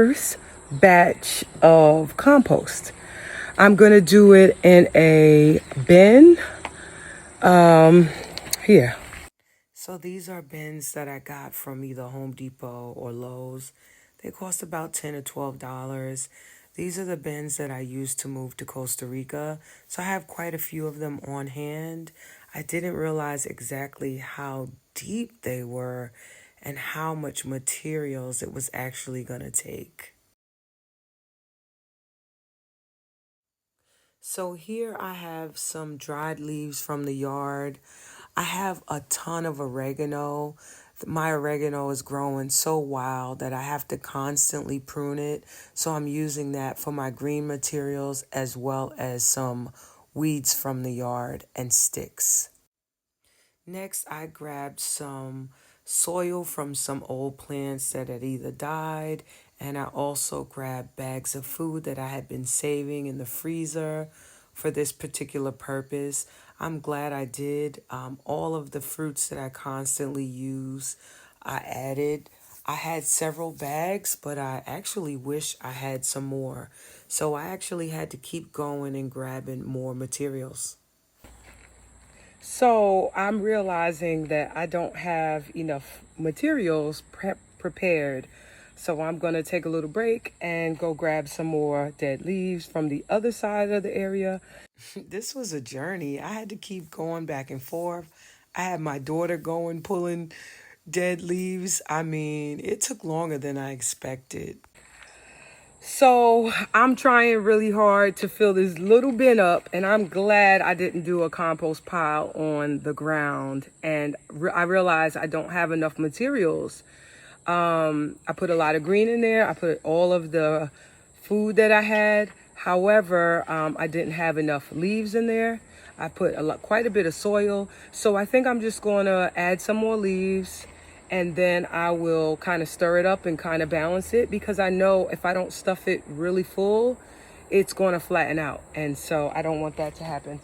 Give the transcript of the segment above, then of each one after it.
first batch of compost. I'm gonna do it in a bin. Here. So these are bins that I got from either Home Depot or Lowe's. They cost about $10 or $12. These are the bins that I used to move to Costa Rica. So I have quite a few of them on hand. I didn't realize exactly how deep they were and how much materials it was actually going to take. So here I have some dried leaves from the yard. I have a ton of oregano. My oregano is growing so wild that I have to constantly prune it. So I'm using that for my green materials as well as some weeds from the yard and sticks. Next, I grabbed some soil from some old plants that had either died, and I also grabbed bags of food that I had been saving in the freezer for this particular purpose. I'm glad I did. All of the fruits that I constantly use, I added. I had several bags, but I actually wish I had some more. So I actually had to keep going and grabbing more materials. So I'm realizing that I don't have enough materials prepared. So I'm going to take a little break and go grab some more dead leaves from the other side of the area. This was a journey. I had to keep going back and forth. I had my daughter going, pulling dead leaves. I mean, it took longer than I expected. So I'm trying really hard to fill this little bin up, and I'm glad I didn't do a compost pile on the ground. And I realized I don't have enough materials. I put a lot of green in there. I put all of the food that I had. However, I didn't have enough leaves in there. I put quite a bit of soil. So I think I'm just going to add some more leaves, and then I will kind of stir it up and kind of balance it, because I know if I don't stuff it really full, it's going to flatten out. And so I don't want that to happen.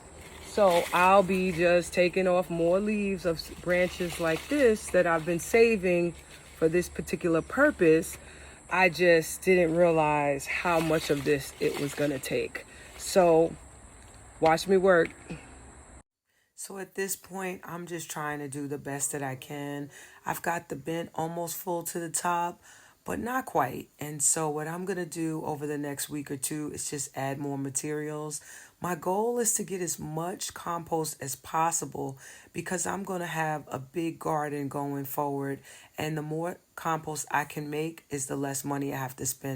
So I'll be just taking off more leaves of branches like this that I've been saving for this particular purpose. I just didn't realize how much of this it was going to take. So watch me work. So at this point, I'm just trying to do the best that I can. I've got the bin almost full to the top, but not quite. And so what I'm going to do over the next week or two is just add more materials. My goal is to get as much compost as possible, because I'm going to have a big garden going forward. And the more compost I can make is the less money I have to spend.